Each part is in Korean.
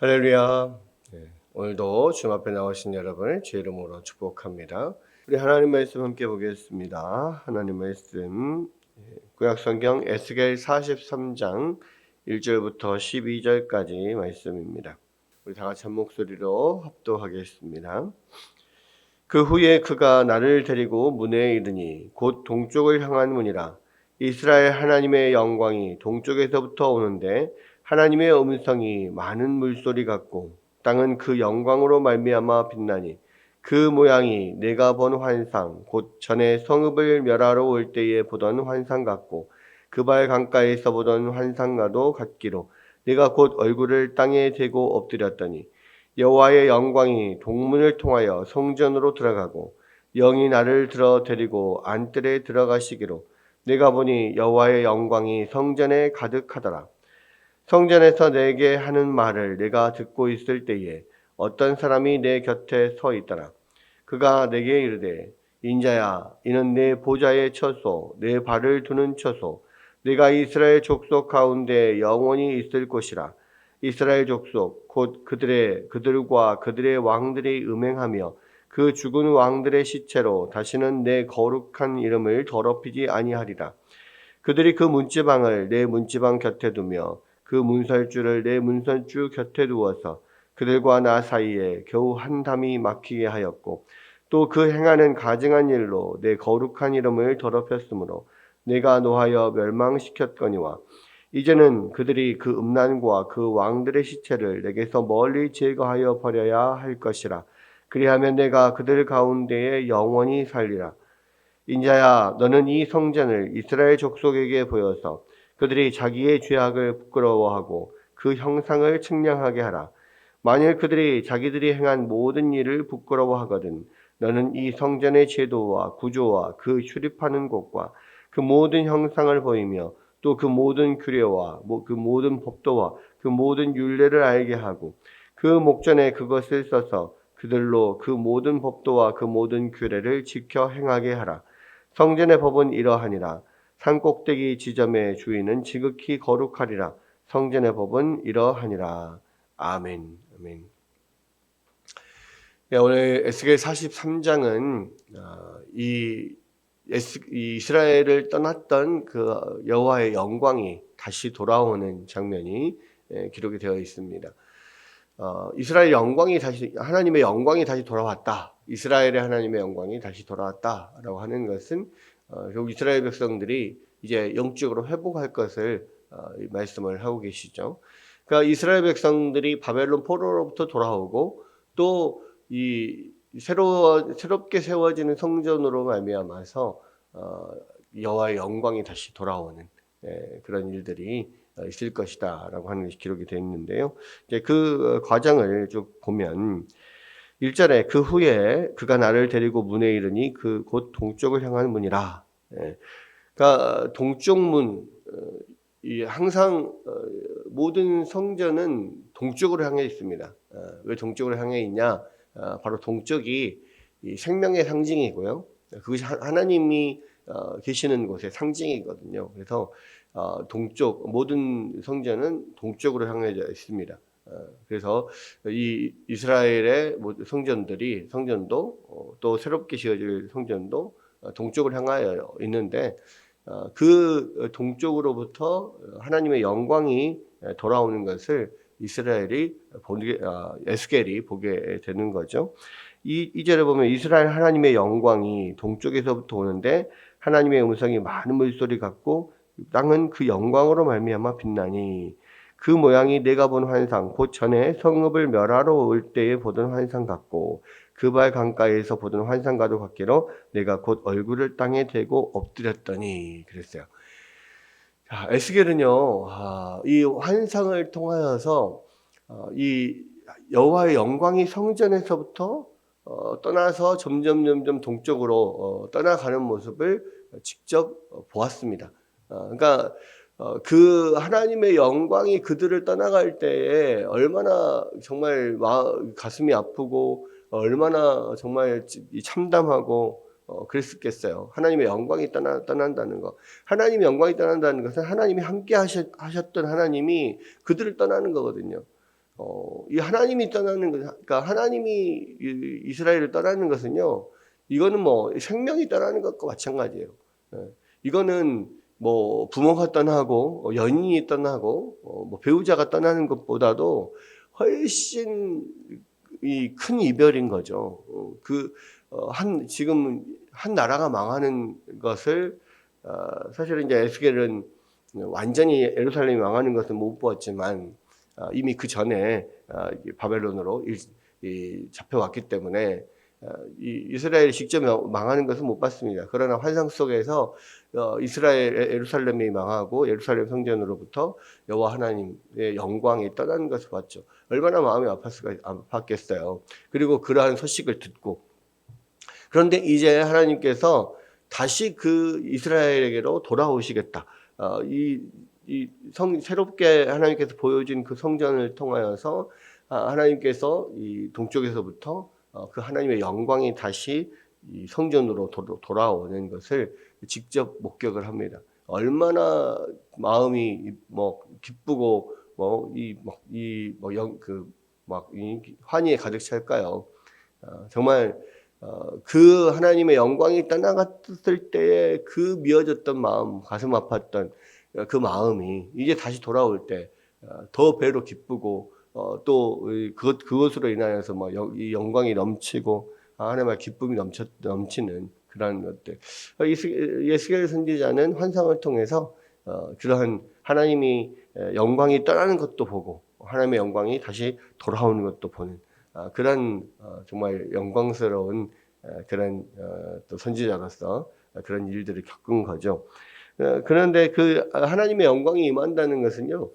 할렐루야. 오늘도 주님 앞에 나오신 여러분을 주의 이름으로 축복합니다. 우리 하나님 말씀 함께 보겠습니다. 하나님 말씀 구약 성경 에스겔 43장 1절부터 12절까지 말씀입니다. 우리 다 같이 한 목소리로 합독하겠습니다. 그 후에 그가 나를 데리고 문에 이르니 곧 동쪽을 향한 문이라. 이스라엘 하나님의 영광이 동쪽에서부터 오는데 하나님의 음성이 많은 물소리 같고 땅은 그 영광으로 말미암아 빛나니 그 모양이 내가 본 환상 곧 전에 성읍을 멸하러 올 때에 보던 환상 같고 그 발 강가에서 보던 환상과도 같기로 내가 곧 얼굴을 땅에 대고 엎드렸더니 여호와의 영광이 동문을 통하여 성전으로 들어가고 영이 나를 들어 데리고 안뜰에 들어가시기로 내가 보니 여호와의 영광이 성전에 가득하더라. 성전에서 내게 하는 말을 내가 듣고 있을 때에 어떤 사람이 내 곁에 서 있더라. 그가 내게 이르되 인자야 이는 내 보좌의 처소 내 발을 두는 처소 내가 이스라엘 족속 가운데 영원히 있을 곳이라. 이스라엘 족속 곧 그들과 그들의 왕들이 음행하며 그 죽은 왕들의 시체로 다시는 내 거룩한 이름을 더럽히지 아니하리라. 그들이 그 문지방을 내 문지방 곁에 두며 그 문설주를 내 문설주 곁에 두어서 그들과 나 사이에 겨우 한 담이 막히게 하였고 또 그 행하는 가증한 일로 내 거룩한 이름을 더럽혔으므로 내가 노하여 멸망시켰거니와 이제는 그들이 그 음란과 그 왕들의 시체를 내게서 멀리 제거하여 버려야 할 것이라. 그리하면 내가 그들 가운데에 영원히 살리라. 인자야 너는 이 성전을 이스라엘 족속에게 보여서 그들이 자기의 죄악을 부끄러워하고 그 형상을 측량하게 하라. 만일 그들이 자기들이 행한 모든 일을 부끄러워하거든 너는 이 성전의 제도와 구조와 그 출입하는 곳과 그 모든 형상을 보이며 또 그 모든 규례와 그 모든 법도와 그 모든 율례를 알게 하고 그 목전에 그것을 써서 그들로 그 모든 법도와 그 모든 규례를 지켜 행하게 하라. 성전의 법은 이러하니라. 산꼭대기 지점의 주인은 지극히 거룩하리라. 성전의 법은 이러하니라. 아멘. 아멘. 네, 오늘 에스겔 43장은 이 이스라엘을 떠났던 그 여호와의 영광이 다시 돌아오는 장면이 기록이 되어 있습니다. 이스라엘 영광이 다시 하나님의 영광이 다시 돌아왔다. 이스라엘의 하나님의 영광이 다시 돌아왔다라고 하는 것은 결국 이스라엘 백성들이 이제 영적으로 회복할 것을 말씀을 하고 계시죠. 그러니까 이스라엘 백성들이 바벨론 포로로부터 돌아오고 또 이 새롭게 세워지는 성전으로 말미암아서 여호와의 영광이 다시 돌아오는 그런 일들이 있을 것이다라고 하는 것이 기록이 되어 있는데요. 이제 그 과정을 쭉 보면 1절에 그 후에 그가 나를 데리고 문에 이르니 그 곧 동쪽을 향하는 문이라. 그러니까 동쪽 문, 이 항상 모든 성전은 동쪽으로 향해 있습니다. 왜 동쪽으로 향해 있냐? 바로 동쪽이 이 생명의 상징이고요. 그것이 하나님이 계시는 곳의 상징이거든요. 그래서 동쪽 모든 성전은 동쪽으로 향해져 있습니다. 그래서 이 이스라엘의 성전도 또 새롭게 지어질 성전도 동쪽을 향하여 있는데 그 동쪽으로부터 하나님의 영광이 돌아오는 것을 에스겔이 보게 되는 거죠. 이 절에 보면 이스라엘 하나님의 영광이 동쪽에서부터 오는데 하나님의 음성이 많은 물소리 같고 땅은 그 영광으로 말미암아 빛나니 그 모양이 내가 본 환상 곧 전에 성읍을 멸하러 올 때에 보던 환상 같고 그 발 강가에서 보던 환상과도 같기로 내가 곧 얼굴을 땅에 대고 엎드렸더니 그랬어요. 자, 에스겔은요, 이 환상을 통하여서 이 여호와의 영광이 성전에서부터 떠나서 점점 동쪽으로 떠나가는 모습을 직접 보았습니다. 그러니까 그 하나님의 영광이 그들을 떠나갈 때에 얼마나 정말 가슴이 아프고 얼마나 정말 참담하고 그랬겠어요. 하나님의 영광이 떠난다는 거. 하나님의 영광이 떠난다는 것은 하나님이 함께 하셨던 하나님이 그들을 떠나는 거거든요. 이 하나님이 떠나는 것, 그러니까 하나님이 이스라엘을 떠나는 것은요, 이거는 뭐 생명이 떠나는 것과 마찬가지예요. 예. 이거는 뭐 부모가 떠나고 연인이 떠나고 뭐 배우자가 떠나는 것보다도 훨씬 이 큰 이별인 거죠. 지금 한 나라가 망하는 것을 사실은 이제 에스겔은 완전히 예루살렘이 망하는 것은 못 보았지만 이미 그 전에 바벨론으로 잡혀왔기 때문에 이스라엘이 직접 망하는 것은 못 봤습니다. 그러나 환상 속에서 이스라엘 예루살렘이 망하고 예루살렘 성전으로부터 여호와 하나님의 영광이 떠나는 것을 봤죠. 얼마나 마음이 아팠겠어요. 그리고 그러한 소식을 듣고, 그런데 이제 하나님께서 다시 그 이스라엘에게로 돌아오시겠다. 새롭게 하나님께서 보여준 그 성전을 통하여서 하나님께서 이 동쪽에서부터 그 하나님의 영광이 다시 이 성전으로 돌아오는 것을 직접 목격을 합니다. 얼마나 마음이 뭐 기쁘고 환희에 가득 찰까요? 정말 그 하나님의 영광이 떠나갔을 때의 그 미어졌던 마음, 가슴 아팠던 그 마음이 이제 다시 돌아올 때 더 배로 기쁘고 또 그것으로 인하여서 이 영광이 넘치고 하나님의 기쁨이 넘치는 그런 것들. 예스겔 선지자는 환상을 통해서 그러한 하나님이 영광이 떠나는 것도 보고 하나님의 영광이 다시 돌아오는 것도 보는 그런 정말 영광스러운 그런 또 선지자로서 그런 일들을 겪은 거죠. 그런데 그 하나님의 영광이 임한다는 것은요,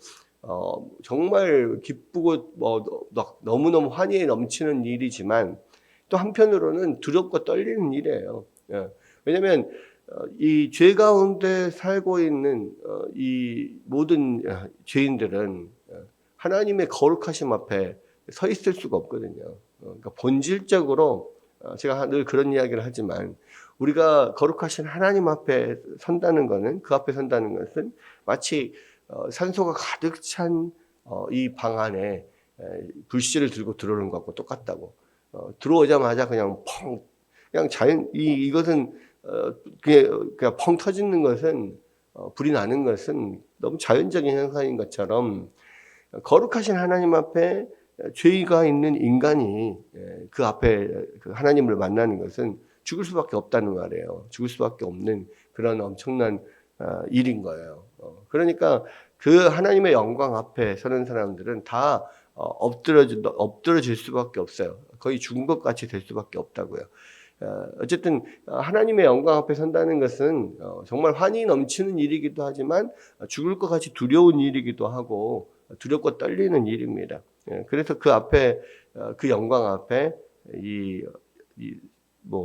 정말 기쁘고 너무너무 환희에 넘치는 일이지만 또 한편으로는 두렵고 떨리는 일이에요. 왜냐하면 이 죄 가운데 살고 있는 이 모든 죄인들은 하나님의 거룩하심 앞에 서 있을 수가 없거든요. 그러니까 본질적으로 제가 늘 그런 이야기를 하지만 우리가 거룩하신 하나님 앞에 선다는 것은, 그 앞에 선다는 것은 마치 산소가 가득 찬 이 방 안에 불씨를 들고 들어오는 것과 똑같다고. 들어오자마자 그냥 그냥 이것은 그냥 펑 터지는 것은 불이 나는 것은 너무 자연적인 현상인 것처럼 거룩하신 하나님 앞에 죄가 있는 인간이 그 앞에 그 하나님을 만나는 것은 죽을 수밖에 없다는 말이에요. 죽을 수밖에 없는 그런 엄청난 일인 거예요. 그러니까 그 하나님의 영광 앞에 서는 사람들은 다 엎드러질 수밖에 없어요. 거의 죽은 것 같이 될 수밖에 없다고요. 어쨌든 하나님의 영광 앞에 선다는 것은 정말 환희 넘치는 일이기도 하지만 죽을 것 같이 두려운 일이기도 하고 두렵고 떨리는 일입니다. 그래서 그 앞에 그 영광 앞에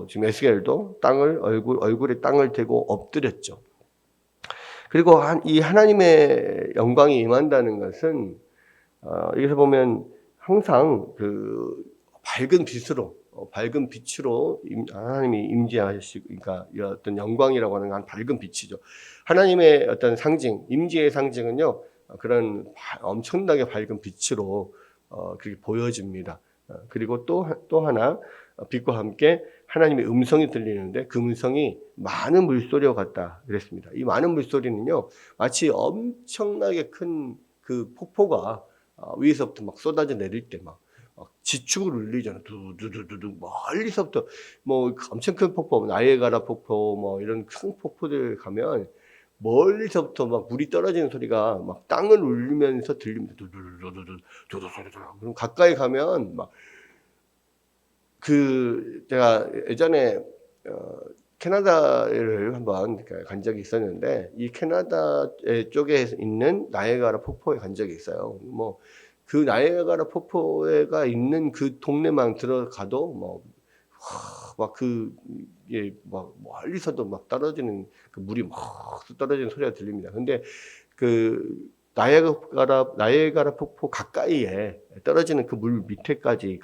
지금 에스겔도 얼굴에 땅을 대고 엎드렸죠. 그리고 이 하나님의 영광이 임한다는 것은 여기서 보면 항상 그 밝은 빛으로 하나님이 임재하시고, 그러니까 이 어떤 영광이라고 하는 건 밝은 빛이죠. 하나님의 어떤 상징, 임재의 상징은요, 그런 엄청나게 밝은 빛으로 그렇게 보여집니다. 그리고 또 하나 빛과 함께 하나님의 음성이 들리는데 그 음성이 많은 물소리와 같다 그랬습니다. 이 많은 물소리는요, 마치 엄청나게 큰 그 폭포가 위에서부터 막 쏟아져 내릴 때 막 지축을 울리잖아요. 두두두두 멀리서부터 엄청 큰 폭포, 나이아가라 폭포 이런 큰 폭포들 가면 멀리서부터 막 물이 떨어지는 소리가 막 땅을 울리면서 들립니다. 두두두두두두두두. 그럼 가까이 가면 제가 예전에 캐나다를 한번 간 적이 있었는데 이 캐나다 쪽에 있는 나이아가라 폭포에 간 적이 있어요. 그 나이아가라 폭포가 있는 그 동네만 들어가도 멀리서도 떨어지는 그 물이 떨어지는 소리가 들립니다. 근데 그 나이아가라 폭포 가까이에 떨어지는 그 물 밑에까지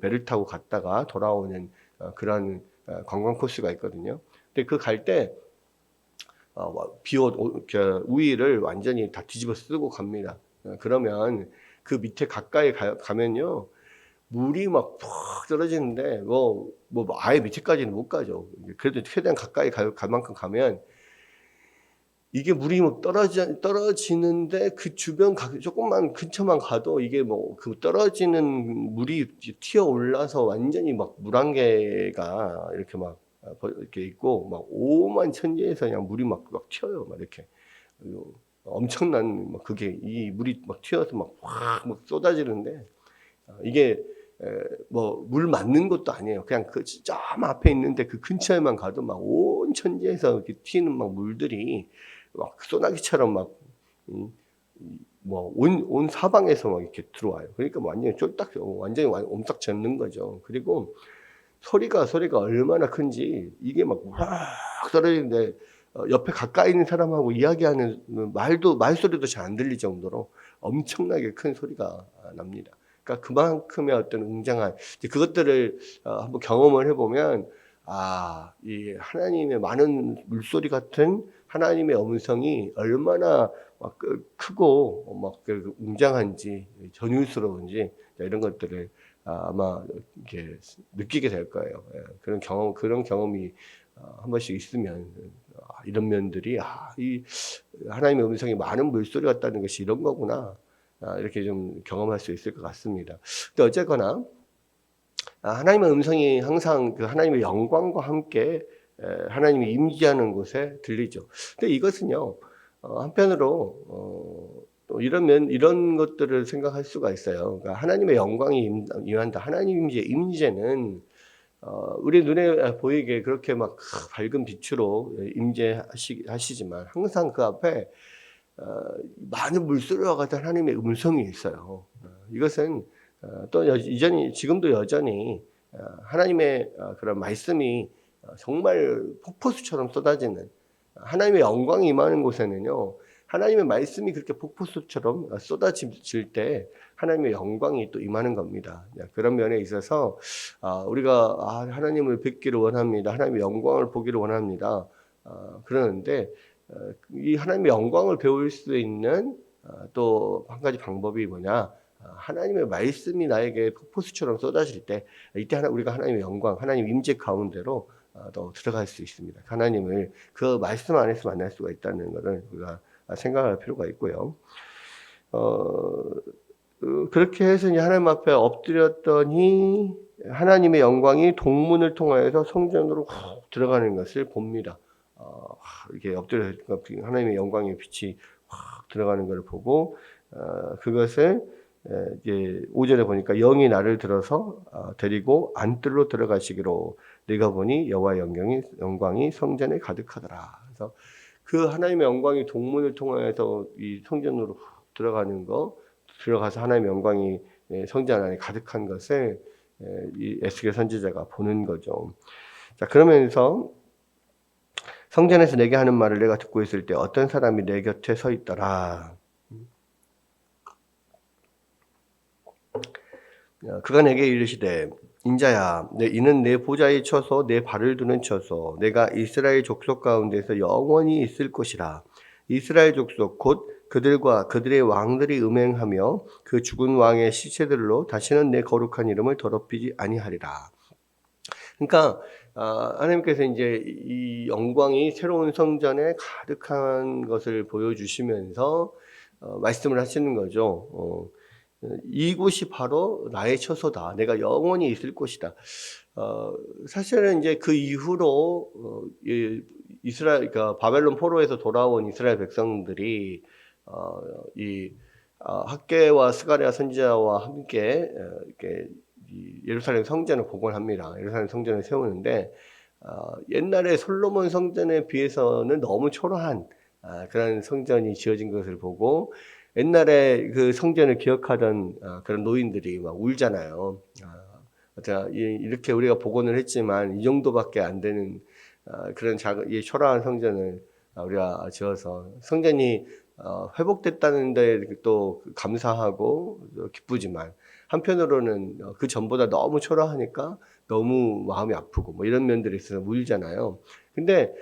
배를 타고 갔다가 돌아오는 그런 관광 코스가 있거든요. 근데 그 갈 때 우위를 완전히 다 뒤집어 쓰고 갑니다. 그러면 그 밑에 가까이 가면요. 물이 막 푹 떨어지는데 뭐 아예 밑에까지는 못 가죠. 그래도 최대한 가까이 갈 만큼 가면 이게 물이 막 떨어지는데 그 주변 조금만 근처만 가도 이게 뭐 그 떨어지는 물이 튀어 올라서 완전히 막 물안개가 이렇게 막 이렇게 있고 막 오만 천지에서 그냥 물이 막 튀어요. 막 이렇게. 엄청난 막 그게 이 물이 막 튀어서 막 확 막 쏟아지는데 이게 뭐 물 맞는 것도 아니에요. 그냥 그 저 앞에 있는데 그 근처에만 가도 막 온 천지에서 이렇게 튀는 막 물들이 막 소나기처럼 막 뭐 온 사방에서 막 이렇게 들어와요. 그러니까 완전히 쫄딱 완전히 옴싹 젖는 거죠. 그리고 소리가 얼마나 큰지 이게 막 우악 떨어지는데 옆에 가까이 있는 사람하고 이야기하는 말소리도 잘 안 들릴 정도로 엄청나게 큰 소리가 납니다. 그러니까 그만큼의 어떤 웅장한 그것들을 한번 경험을 해보면 이 하나님의 많은 물소리 같은 하나님의 음성이 얼마나 막 크고 막 웅장한지 전율스러운지 이런 것들을 아마 이렇게 느끼게 될 거예요. 그런 경험이 한 번씩 있으면 이런 면들이 이 하나님의 음성이 많은 물소리 같다는 것이 이런 거구나. 이렇게 좀 경험할 수 있을 것 같습니다. 근데 어쨌거나 하나님의 음성이 항상 그 하나님의 영광과 함께 하나님이 임재하는 곳에 들리죠. 근데 이것은요 한편으로 또 이런 것들을 생각할 수가 있어요. 그러니까 하나님의 영광이 임한다. 하나님의 임재는 우리 눈에 보이게 그렇게 막 밝은 빛으로 임재하시지만 항상 그 앞에 많은 물소리와 같은 하나님의 음성이 있어요. 이것은 또 지금도 여전히 하나님의 그런 말씀이 정말 폭포수처럼 쏟아지는 하나님의 영광이 임하는 곳에는요. 하나님의 말씀이 그렇게 폭포수처럼 쏟아질 때 하나님의 영광이 또 임하는 겁니다. 그런 면에 있어서 우리가 하나님을 뵙기를 원합니다. 하나님의 영광을 보기를 원합니다. 그러는데 이 하나님의 영광을 배울 수 있는 또 한 가지 방법이 뭐냐? 하나님의 말씀이 나에게 폭포수처럼 쏟아질 때 이때 우리가 하나님의 영광, 하나님 임재 가운데로 또 들어갈 수 있습니다. 하나님을 그 말씀 안에서 만날 수가 있다는 것을 우리가 생각할 필요가 있고요. 그렇게 해서 이제 하나님 앞에 엎드렸더니 하나님의 영광이 동문을 통하여서 성전으로 훅 들어가는 것을 봅니다. 이렇게 엎드려 하나님의 영광의 빛이 확 들어가는 것을 보고 그것을 이제 5절에 보니까 영이 나를 들어서 데리고 안뜰로 들어가시기로 내가 보니 여호와의 영광이 성전에 가득하더라. 그래서 그 하나님의 영광이 동문을 통하여서 이 성전으로 들어가는 거 들어가서 하나님의 영광이 성전 안에 가득한 것을 이 에스겔 선지자가 보는 거죠. 자, 그러면서 성전에서 내게 하는 말을 내가 듣고 있을 때 어떤 사람이 내 곁에 서 있더라. 그가 내게 이르시되 인자야 이는 내 보좌의 처소 내 발을 두는 처소 내가 이스라엘 족속 가운데서 영원히 있을 것이라. 이스라엘 족속 곧 그들과 그들의 왕들이 음행하며 그 죽은 왕의 시체들로 다시는 내 거룩한 이름을 더럽히지 아니하리라. 그러니까 하나님께서 이제 이 영광이 새로운 성전에 가득한 것을 보여주시면서 말씀을 하시는 거죠. 이곳이 바로 나의 처소다. 내가 영원히 있을 곳이다. 사실은 이제 그 이후로 그러니까 바벨론 포로에서 돌아온 이스라엘 백성들이 이 학개와 스가랴 선지자와 함께 이렇게 예루살렘 성전을 복원합니다. 예루살렘 성전을 세우는데 옛날에 솔로몬 성전에 비해서는 너무 초라한 그런 성전이 지어진 것을 보고 옛날에 그 성전을 기억하던 그런 노인들이 막 울잖아요. 이렇게 우리가 복원을 했지만 이 정도밖에 안 되는 그런 이 초라한 성전을 우리가 지어서 성전이 회복됐다는데 또 감사하고 기쁘지만 한편으로는 그 전보다 너무 초라하니까 너무 마음이 아프고 뭐 이런 면들이 있어서 울잖아요. 근데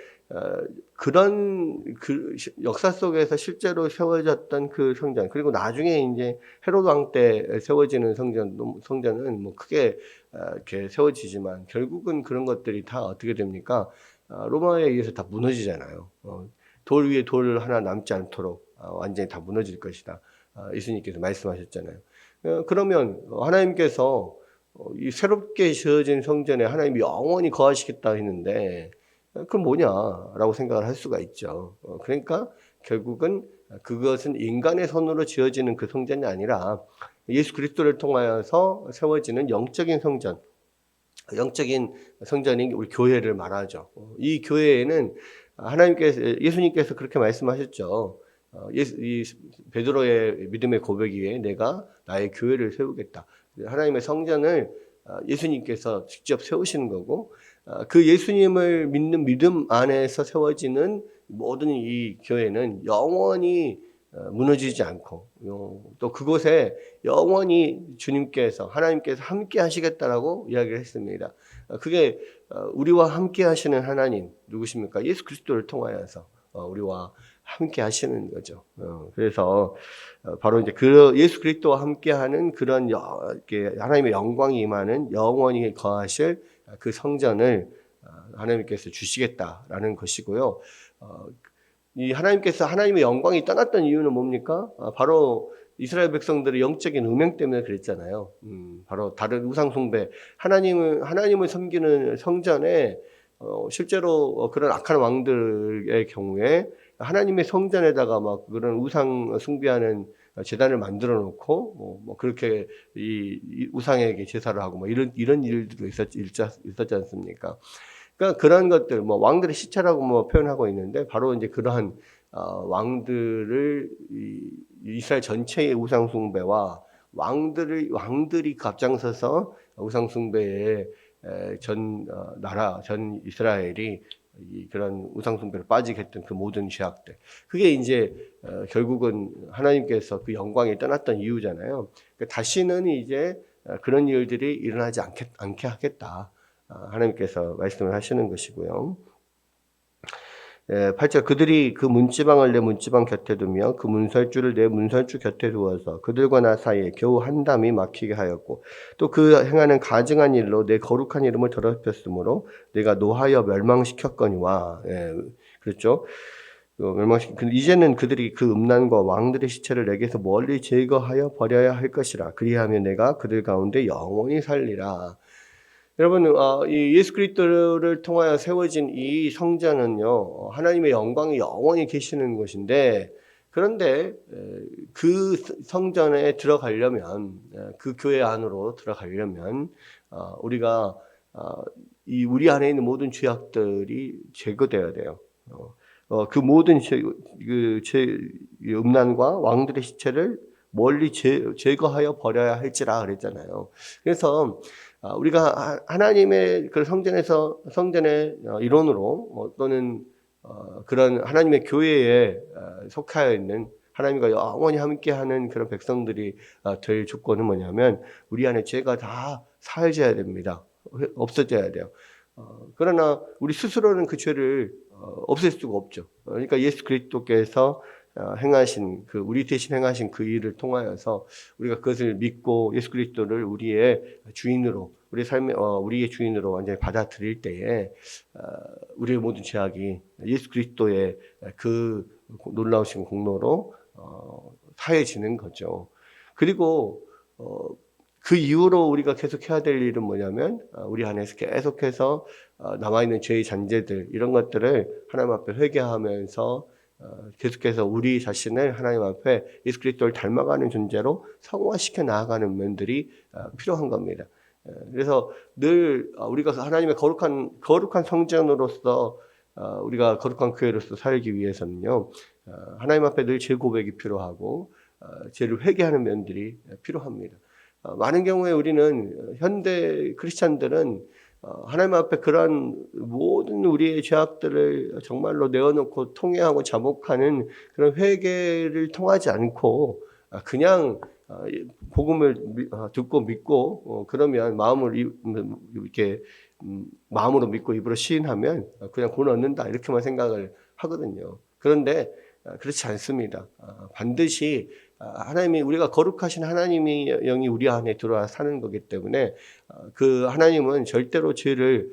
그런 그 역사 속에서 실제로 세워졌던 그 성전, 그리고 나중에 이제 헤로드 왕 때 세워지는 성전은 뭐 크게 이렇게 세워지지만 결국은 그런 것들이 다 어떻게 됩니까? 로마에 의해서 다 무너지잖아요. 돌 위에 돌 하나 남지 않도록 완전히 다 무너질 것이다. 예수님께서 말씀하셨잖아요. 그러면 하나님께서 이 새롭게 지어진 성전에 하나님이 영원히 거하시겠다 했는데 그건 뭐냐라고 생각을 할 수가 있죠. 그러니까 결국은 그것은 인간의 손으로 지어지는 그 성전이 아니라 예수 그리스도를 통하여서 세워지는 영적인 성전, 영적인 성전인 우리 교회를 말하죠. 이 교회에는 예수님께서 그렇게 말씀하셨죠. 이 베드로의 믿음의 고백이에 내가 나의 교회를 세우겠다. 하나님의 성전을 예수님께서 직접 세우시는 거고, 그 예수님을 믿는 믿음 안에서 세워지는 모든 이 교회는 영원히 무너지지 않고 또 그곳에 영원히 주님께서 하나님께서 함께 하시겠다라고 이야기를 했습니다. 그게 우리와 함께 하시는 하나님 누구십니까? 예수 그리스도를 통하여서 우리와 함께 하시는 거죠. 그래서 바로 이제 그 예수 그리스도와 함께하는 그런 이렇게 하나님의 영광이 임하는 영원히 거하실 그 성전을 하나님께서 주시겠다라는 것이고요. 이 하나님께서 하나님의 영광이 떠났던 이유는 뭡니까? 바로 이스라엘 백성들의 영적인 음행 때문에 그랬잖아요. 바로 다른 우상 숭배, 하나님을 섬기는 성전에 실제로 그런 악한 왕들의 경우에 하나님의 성전에다가 막 그런 우상 숭배하는 제단을 만들어 놓고 뭐 그렇게 이 우상에게 제사를 하고 뭐 이런 일들도 있었지 않습니까? 그러니까 그런 것들, 뭐 왕들의 시체라고 뭐 표현하고 있는데 바로 이제 그러한 왕들을 이스라엘 전체의 우상 숭배와 왕들이 앞장서서 우상 숭배에 전 이스라엘이 그런 우상 숭배로 빠지게 했던 그 모든 죄악들, 그게 이제 결국은 하나님께서 그 영광이 떠났던 이유잖아요. 그러니까 다시는 이제 그런 일들이 일어나지 않게 하겠다. 하나님께서 말씀을 하시는 것이고요. 8절 그들이 그 문지방을 내 문지방 곁에 두며 그 문설주를 내 문설주 곁에 두어서 그들과 나 사이에 겨우 한 담이 막히게 하였고 또 그 행하는 가증한 일로 내 거룩한 이름을 더럽혔으므로 내가 노하여 멸망시켰거니와. 그렇죠. 이제는 그들이 그 음란과 왕들의 시체를 내게서 멀리 제거하여 버려야 할 것이라. 그리하면 내가 그들 가운데 영원히 살리라. 여러분, 이 예수 그리스도를 통하여 세워진 이 성전은요, 하나님의 영광이 영원히 계시는 곳인데, 그런데 그 성전에 들어가려면, 그 교회 안으로 들어가려면, 우리가 우리 안에 있는 모든 죄악들이 제거되어야 돼요. 그 모든 음란과 왕들의 시체를 멀리 제거하여 버려야 할지라 그랬잖아요. 그래서 우리가 하나님의 그 성전의 일원으로 또는 그런 하나님의 교회에 속하여 있는 하나님과 영원히 함께하는 그런 백성들이 될 조건은 뭐냐면 우리 안에 죄가 다 사해져야 됩니다. 없어져야 돼요. 그러나 우리 스스로는 그 죄를 없앨 수가 없죠. 그러니까 예수 그리스도께서 행하신 우리 대신 행하신 그 일을 통하여서 우리가 그것을 믿고 예수 그리스도를 우리의 주인으로 우리의 주인으로 완전히 받아들일 때에 우리의 모든 죄악이 예수 그리스도의 그 놀라우신 공로로 사해지는 거죠. 그리고 그 이후로 우리가 계속 해야 될 일은 뭐냐면 우리 안에서 계속해서 남아있는 죄의 잔재들 이런 것들을 하나님 앞에 회개하면서 계속해서 우리 자신을 하나님 앞에 예수 그리스도를 닮아가는 존재로 성화시켜 나아가는 면들이 필요한 겁니다. 그래서 늘 우리가 하나님의 거룩한 성전으로서 우리가 거룩한 교회로서 살기 위해서는요, 하나님 앞에 늘 죄 고백이 필요하고 죄를 회개하는 면들이 필요합니다. 많은 경우에 우리는 현대 크리스찬들은 하나님 앞에 그러한 모든 우리의 죄악들을 정말로 내어놓고 통회하고 자복하는 그런 회개를 통하지 않고 그냥 복음을 듣고 믿고 그러면 이렇게 마음으로 믿고 입으로 시인하면 그냥 구원 얻는다 이렇게만 생각을 하거든요. 그런데 그렇지 않습니다. 반드시 하나님이 우리가 거룩하신 하나님의 영이 우리 안에 들어와 사는 거기 때문에 그 하나님은 절대로 죄를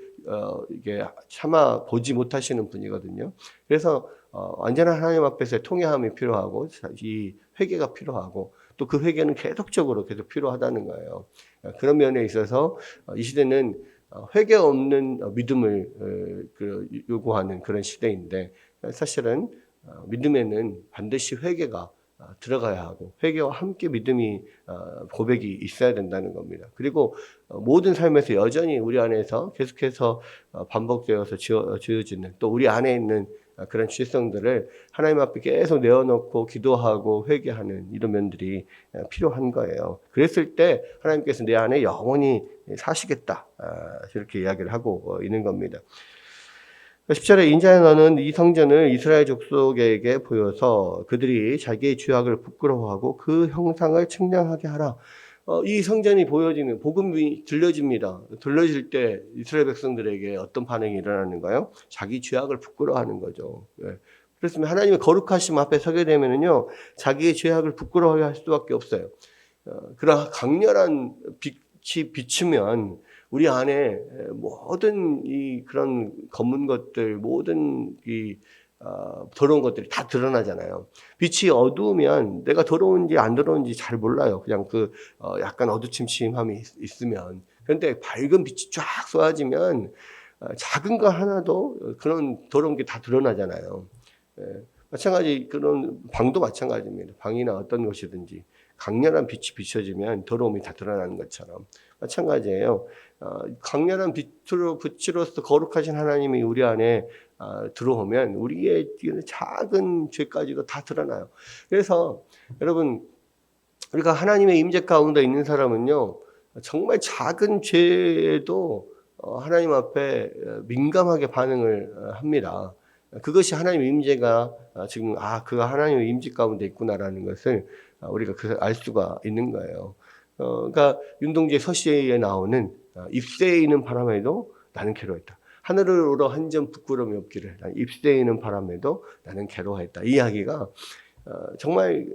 이게 참아 보지 못하시는 분이거든요. 그래서 완전한 하나님 앞에서의 통회함이 필요하고 이 회개가 필요하고 또 그 회개는 계속적으로 계속 필요하다는 거예요. 그런 면에 있어서 이 시대는 회개 없는 믿음을 요구하는 그런 시대인데 사실은 믿음에는 반드시 회개가 들어가야 하고 회개와 함께 믿음이 고백이 있어야 된다는 겁니다. 그리고 모든 삶에서 여전히 우리 안에서 계속해서 반복되어서 지어지는 또 우리 안에 있는 그런 죄성들을 하나님 앞에 계속 내어놓고 기도하고 회개하는 이런 면들이 필요한 거예요. 그랬을 때 하나님께서 내 안에 영원히 사시겠다 이렇게 이야기를 하고 있는 겁니다. 10절에 인자의 너는 이 성전을 이스라엘 족속에게 보여서 그들이 자기의 죄악을 부끄러워하고 그 형상을 측량하게 하라. 이 성전이 보여지는 복음이 들려집니다. 들려질 때 이스라엘 백성들에게 어떤 반응이 일어나는가요? 자기 죄악을 부끄러워하는 거죠. 그렇습니다. 하나님의 거룩하심 앞에 서게 되면은요, 자기의 죄악을 부끄러워하게 할 수밖에 없어요. 그러나 강렬한 빛이 비추면 우리 안에 모든 이 그런 검은 것들, 모든 이 더러운 것들이 다 드러나잖아요. 빛이 어두우면 내가 더러운지 안 더러운지 잘 몰라요. 그냥 약간 어두침침함이 있으면. 그런데 밝은 빛이 쫙 쏘아지면 작은 거 하나도 그런 더러운 게 다 드러나잖아요. 마찬가지 그런 방도 마찬가지입니다. 방이나 어떤 것이든지 강렬한 빛이 비춰지면 더러움이 다 드러나는 것처럼 마찬가지예요. 강렬한 빛으로서 거룩하신 하나님이 우리 안에 들어오면 우리의 작은 죄까지도 다 드러나요. 그래서 여러분 우리가 하나님의 임재 가운데 있는 사람은요 정말 작은 죄에도 하나님 앞에 민감하게 반응을 합니다. 그것이 하나님의 임재가 지금 그가 하나님의 임재 가운데 있구나라는 것을 우리가 알 수가 있는 거예요. 그러니까 윤동주의 서시에 나오는 입새이는 바람에도 나는 괴로웠다. 하늘을 우러 한 점 부끄러움이 없기를 입새이는 바람에도 나는 괴로워했다. 이 이야기가 정말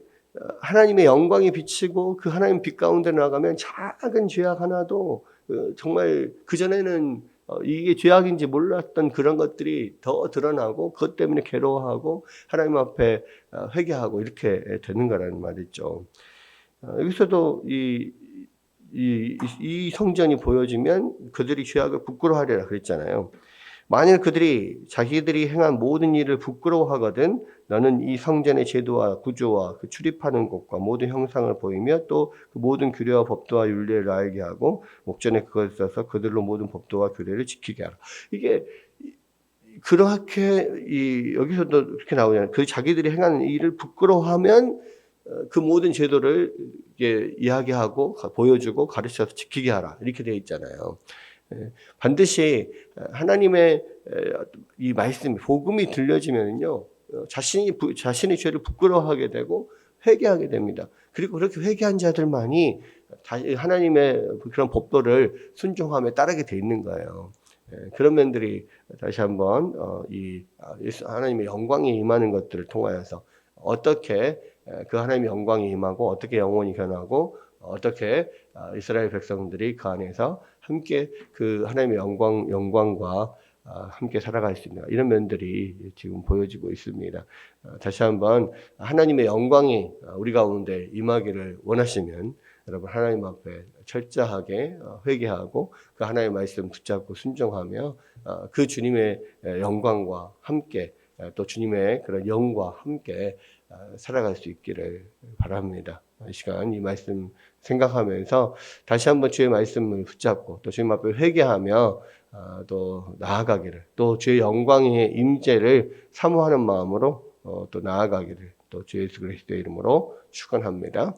하나님의 영광이 비치고 그 하나님 빛 가운데 나가면 작은 죄악 하나도 정말 그전에는 이게 죄악인지 몰랐던 그런 것들이 더 드러나고 그것 때문에 괴로워하고 하나님 앞에 회개하고 이렇게 되는 거라는 말이죠. 여기서도 이 성전이 보여지면 그들이 죄악을 부끄러워하리라 그랬잖아요. 만일 그들이 자기들이 행한 모든 일을 부끄러워하거든 너는 이 성전의 제도와 구조와 그 출입하는 곳과 모든 형상을 보이며 또 그 모든 규례와 법도와 율례를 알게 하고 목전에 그것을 써서 그들로 모든 법도와 규례를 지키게 하라. 이게 그렇게 여기서도 그렇게 나오잖아요. 그 자기들이 행하는 일을 부끄러워하면 그 모든 제도를 이야기하고 보여주고 가르쳐서 지키게 하라. 이렇게 되어 있잖아요. 반드시 하나님의 이 말씀, 복음이 들려지면요, 자신의 죄를 부끄러워하게 되고 회개하게 됩니다. 그리고 그렇게 회개한 자들만이 하나님의 그런 법도를 순종하며 따르게 돼 있는 거예요. 그런 면들이 다시 한번 하나님의 영광이 임하는 것들을 통하여서 어떻게 그 하나님의 영광이 임하고 어떻게 영혼이 변하고 어떻게 이스라엘 백성들이 그 안에서 함께 그 하나님의 영광과 함께 살아갈 수 있는 이런 면들이 지금 보여지고 있습니다. 다시 한번 하나님의 영광이 우리 가운데 임하기를 원하시면 여러분 하나님 앞에 철저하게 회개하고 그 하나님의 말씀 붙잡고 순종하며 그 주님의 영광과 함께 또 주님의 그런 영과 함께 살아갈 수 있기를 바랍니다. 이 시간 이 말씀 생각하면서 다시 한번 주의 말씀을 붙잡고 또 주님 앞에 회개하며 또 나아가기를 또 주의 영광의 임재를 사모하는 마음으로 또 나아가기를 또 주 예수 그리스도의 이름으로 축원합니다.